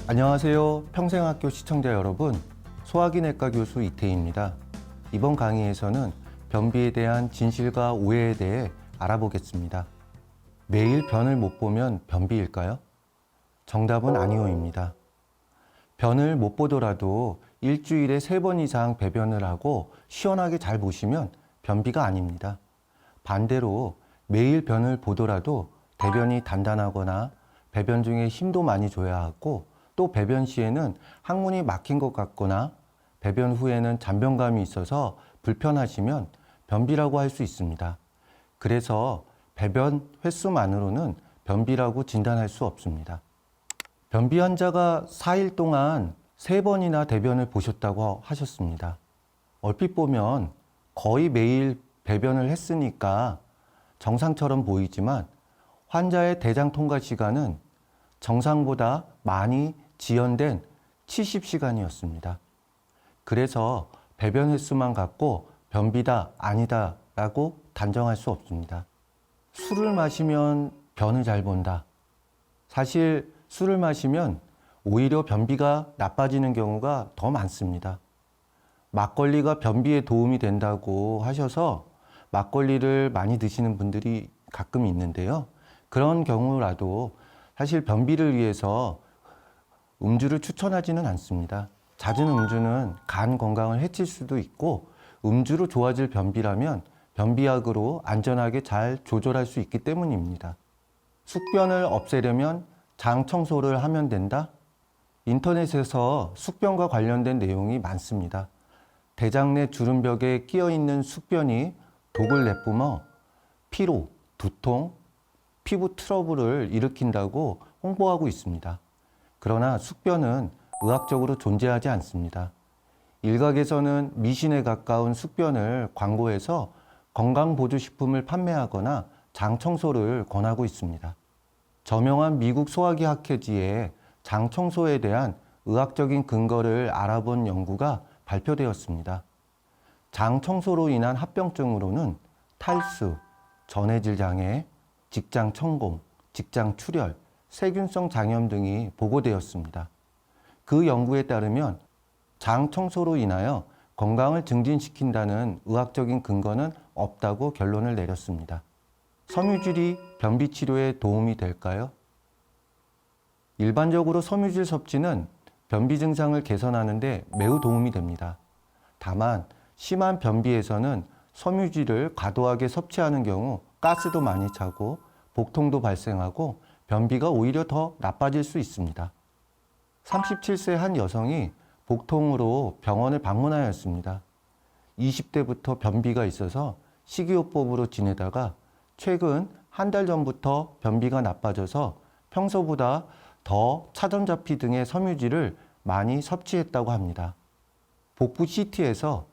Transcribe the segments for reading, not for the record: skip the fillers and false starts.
안녕하세요. 평생학교 시청자 여러분, 소화기내과 교수 이태희입니다. 이번 강의에서는 변비에 대한 진실과 오해에 대해 알아보겠습니다. 매일 변을 못 보면 변비일까요? 정답은 아니오입니다. 변을 못 보더라도 일주일에 3번 이상 배변을 하고 시원하게 잘 보시면 변비가 아닙니다. 반대로 매일 변을 보더라도 대변이 단단하거나 배변 중에 힘도 많이 줘야 하고 또 배변 시에는 항문이 막힌 것 같거나 배변 후에는 잔변감이 있어서 불편하시면 변비라고 할 수 있습니다. 그래서 배변 횟수만으로는 변비라고 진단할 수 없습니다. 변비 환자가 4일 동안 3번이나 대변을 보셨다고 하셨습니다. 얼핏 보면 거의 매일 배변을 했으니까 정상처럼 보이지만 환자의 대장 통과 시간은 정상보다 많이 지연된 70시간이었습니다. 그래서 배변 횟수만 갖고 변비다 아니다 라고 단정할 수 없습니다. 술을 마시면 변을 잘 본다. 사실 술을 마시면 오히려 변비가 나빠지는 경우가 더 많습니다. 막걸리가 변비에 도움이 된다고 하셔서 막걸리를 많이 드시는 분들이 가끔 있는데요. 그런 경우라도 사실 변비를 위해서 음주를 추천하지는 않습니다. 잦은 음주는 간 건강을 해칠 수도 있고 음주로 좋아질 변비라면 변비약으로 안전하게 잘 조절할 수 있기 때문입니다. 숙변을 없애려면 장 청소를 하면 된다? 인터넷에서 숙변과 관련된 내용이 많습니다. 대장 내 주름벽에 끼어있는 숙변이 독을 내뿜어 피로, 두통, 피부 트러블을 일으킨다고 홍보하고 있습니다. 그러나 숙변은 의학적으로 존재하지 않습니다. 일각에서는 미신에 가까운 숙변을 광고해서 건강보조식품을 판매하거나 장 청소를 권하고 있습니다. 저명한 미국 소화기 학회지에 장 청소에 대한 의학적인 근거를 알아본 연구가 발표되었습니다. 장 청소로 인한 합병증으로는 탈수, 전해질 장애, 직장 천공, 직장 출혈, 세균성 장염 등이 보고되었습니다. 그 연구에 따르면 장 청소로 인하여 건강을 증진시킨다는 의학적인 근거는 없다고 결론을 내렸습니다. 섬유질이 변비 치료에 도움이 될까요? 일반적으로 섬유질 섭취는 변비 증상을 개선하는 데 매우 도움이 됩니다. 다만 심한 변비에서는 섬유질을 과도하게 섭취하는 경우 가스도 많이 차고 복통도 발생하고 변비가 오히려 더 나빠질 수 있습니다. 37세 한 여성이 복통으로 병원을 방문하였습니다. 20대부터 변비가 있어서 식이요법으로 지내다가 최근 한 달 전부터 변비가 나빠져서 평소보다 더 차전자피 등의 섬유질을 많이 섭취했다고 합니다. 복부 CT에서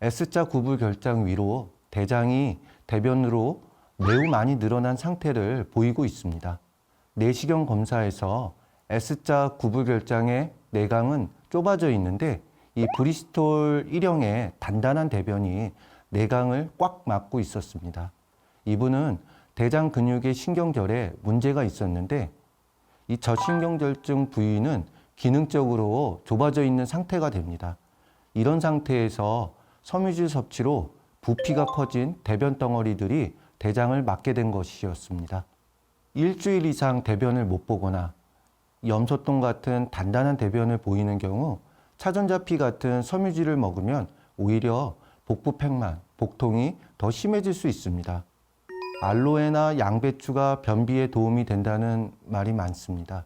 S자 구불결장 위로 대장이 대변으로 매우 많이 늘어난 상태를 보이고 있습니다. 내시경 검사에서 S자 구불결장의 내강은 좁아져 있는데 이 브리스톨 1형의 단단한 대변이 내강을 꽉 막고 있었습니다. 이분은 대장 근육의 신경절에 문제가 있었는데 이 저신경절증 부위는 기능적으로 좁아져 있는 상태가 됩니다. 이런 상태에서 섬유질 섭취로 부피가 커진 대변 덩어리들이 대장을 막게 된 것이었습니다. 일주일 이상 대변을 못 보거나 염소똥 같은 단단한 대변을 보이는 경우 차전자피 같은 섬유질을 먹으면 오히려 복부 팽만, 복통이 더 심해질 수 있습니다. 알로에나 양배추가 변비에 도움이 된다는 말이 많습니다.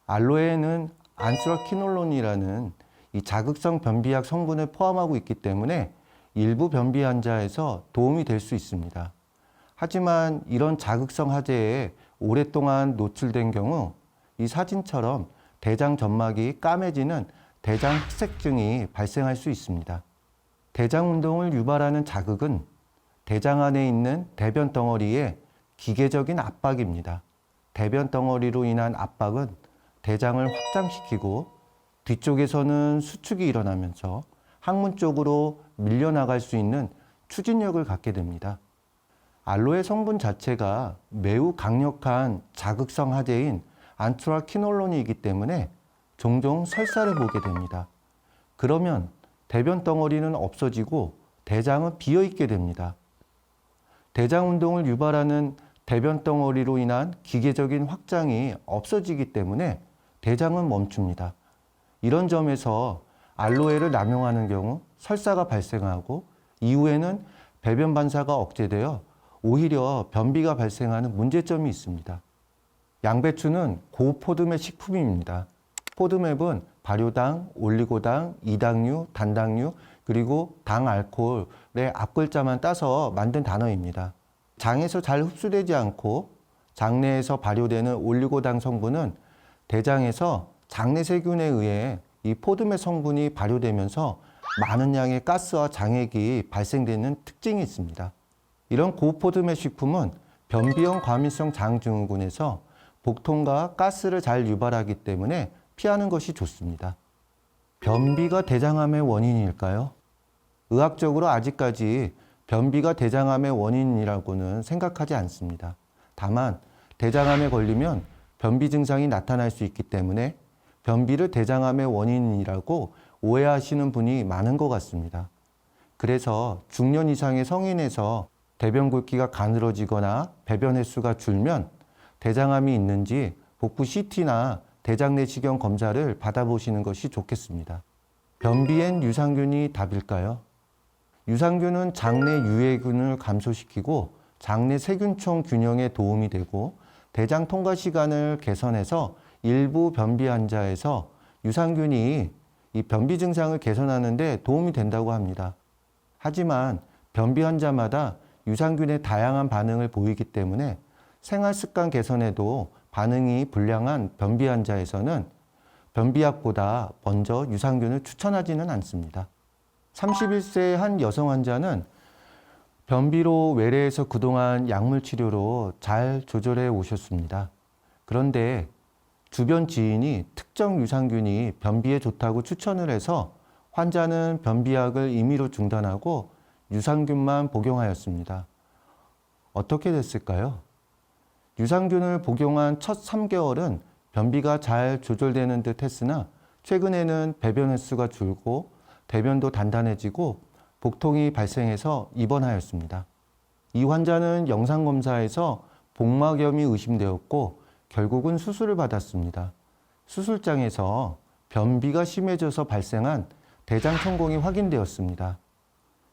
알로에는 안스라키놀론이라는 이 자극성 변비약 성분을 포함하고 있기 때문에 일부 변비 환자에서 도움이 될 수 있습니다. 하지만 이런 자극성 화재에 오랫동안 노출된 경우 이 사진처럼 대장 점막이 까매지는 대장 흑색증이 발생할 수 있습니다. 대장 운동을 유발하는 자극은 대장 안에 있는 대변 덩어리의 기계적인 압박입니다. 대변 덩어리로 인한 압박은 대장을 확장시키고 뒤쪽에서는 수축이 일어나면서 항문 쪽으로 밀려나갈 수 있는 추진력을 갖게 됩니다. 알로에 성분 자체가 매우 강력한 자극성 화제인 안트라키놀론이기 때문에 종종 설사를 보게 됩니다. 그러면 대변 덩어리는 없어지고 대장은 비어 있게 됩니다. 대장 운동을 유발하는 대변 덩어리로 인한 기계적인 확장이 없어지기 때문에 대장은 멈춥니다. 이런 점에서 알로에를 남용하는 경우 설사가 발생하고 이후에는 배변 반사가 억제되어 오히려 변비가 발생하는 문제점이 있습니다. 양배추는 고포도매 식품입니다. 포도맵은 발효당, 올리고당, 이당류, 단당류, 그리고 당 알코올의 앞글자만 따서 만든 단어입니다. 장에서 잘 흡수되지 않고 장내에서 발효되는 올리고당 성분은 대장에서 장내 세균에 의해 이 포도매 성분이 발효되면서 많은 양의 가스와 장액이 발생되는 특징이 있습니다. 이런 고포도매 식품은 변비형 과민성 장증후군에서 복통과 가스를 잘 유발하기 때문에 피하는 것이 좋습니다. 변비가 대장암의 원인일까요? 의학적으로 아직까지 변비가 대장암의 원인이라고는 생각하지 않습니다. 다만 대장암에 걸리면 변비 증상이 나타날 수 있기 때문에 변비를 대장암의 원인이라고 오해하시는 분이 많은 것 같습니다. 그래서 중년 이상의 성인에서 대변 굵기가 가늘어지거나 배변 횟수가 줄면 대장암이 있는지 복부 CT나 대장 내시경 검사를 받아보시는 것이 좋겠습니다. 변비엔 유산균이 답일까요? 유산균은 장내 유해균을 감소시키고 장내 세균총 균형에 도움이 되고 대장 통과 시간을 개선해서 일부 변비 환자에서 유산균이 이 변비 증상을 개선하는 데 도움이 된다고 합니다. 하지만 변비 환자마다 유산균의 다양한 반응을 보이기 때문에 생활 습관 개선에도 반응이 불량한 변비 환자에서는 변비약보다 먼저 유산균을 추천하지는 않습니다. 31세 한 여성 환자는 변비로 외래에서 그동안 약물 치료로 잘 조절해 오셨습니다. 그런데 주변 지인이 특정 유산균이 변비에 좋다고 추천을 해서 환자는 변비약을 임의로 중단하고 유산균만 복용하였습니다. 어떻게 됐을까요? 유산균을 복용한 첫 3개월은 변비가 잘 조절되는 듯 했으나 최근에는 배변 횟수가 줄고 대변도 단단해지고 복통이 발생해서 입원하였습니다. 이 환자는 영상검사에서 복막염이 의심되었고 결국은 수술을 받았습니다. 수술장에서 변비가 심해져서 발생한 대장 천공이 확인되었습니다.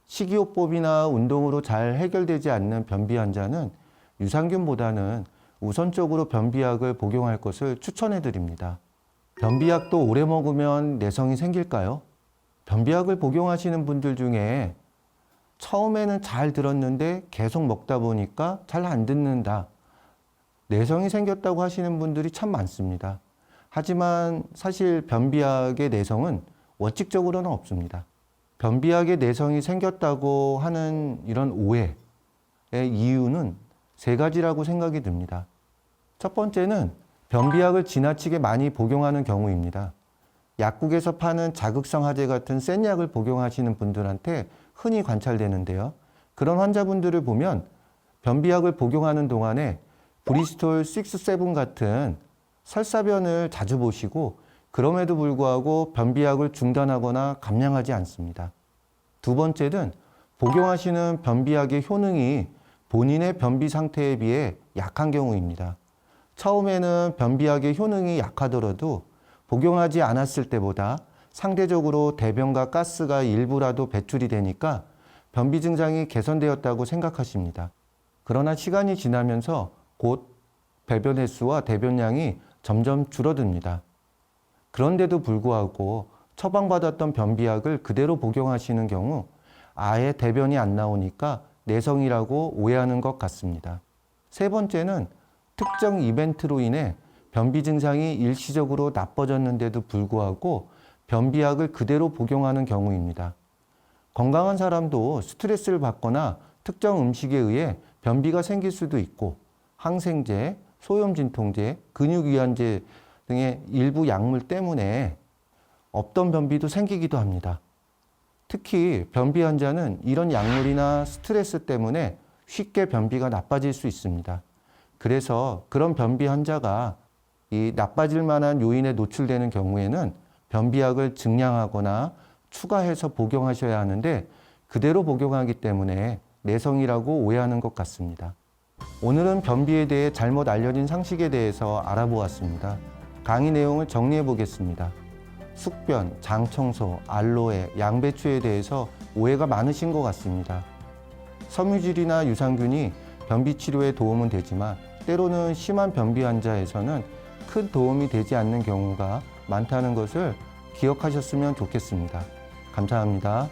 식이요법이나 운동으로 잘 해결되지 않는 변비 환자는 유산균보다는 우선적으로 변비약을 복용할 것을 추천해 드립니다. 변비약도 오래 먹으면 내성이 생길까요? 변비약을 복용하시는 분들 중에 처음에는 잘 들었는데 계속 먹다 보니까 잘 안 듣는다. 내성이 생겼다고 하시는 분들이 참 많습니다. 하지만 사실 변비약의 내성은 원칙적으로는 없습니다. 변비약의 내성이 생겼다고 하는 이런 오해의 이유는 3가지라고 생각이 듭니다. 첫 번째는 변비약을 지나치게 많이 복용하는 경우입니다. 약국에서 파는 자극성 하제 같은 센 약을 복용하시는 분들한테 흔히 관찰되는데요. 그런 환자분들을 보면 변비약을 복용하는 동안에 브리스톨 6-7 같은 설사변을 자주 보시고 그럼에도 불구하고 변비약을 중단하거나 감량하지 않습니다. 두 번째는 복용하시는 변비약의 효능이 본인의 변비 상태에 비해 약한 경우입니다. 처음에는 변비약의 효능이 약하더라도 복용하지 않았을 때보다 상대적으로 대변과 가스가 일부라도 배출이 되니까 변비 증상이 개선되었다고 생각하십니다. 그러나 시간이 지나면서 곧 배변 횟수와 대변량이 점점 줄어듭니다. 그런데도 불구하고 처방받았던 변비약을 그대로 복용하시는 경우 아예 대변이 안 나오니까 내성이라고 오해하는 것 같습니다. 세 번째는 특정 이벤트로 인해 변비 증상이 일시적으로 나빠졌는데도 불구하고 변비약을 그대로 복용하는 경우입니다. 건강한 사람도 스트레스를 받거나 특정 음식에 의해 변비가 생길 수도 있고 항생제, 소염진통제, 근육이완제 등의 일부 약물 때문에 없던 변비도 생기기도 합니다. 특히 변비 환자는 이런 약물이나 스트레스 때문에 쉽게 변비가 나빠질 수 있습니다. 그래서 그런 변비 환자가 이 나빠질 만한 요인에 노출되는 경우에는 변비약을 증량하거나 추가해서 복용하셔야 하는데 그대로 복용하기 때문에 내성이라고 오해하는 것 같습니다. 오늘은 변비에 대해 잘못 알려진 상식에 대해서 알아보았습니다. 강의 내용을 정리해 보겠습니다. 숙변, 장청소, 알로에, 양배추에 대해서 오해가 많으신 것 같습니다. 섬유질이나 유산균이 변비 치료에 도움은 되지만 때로는 심한 변비 환자에서는 큰 도움이 되지 않는 경우가 많다는 것을 기억하셨으면 좋겠습니다. 감사합니다.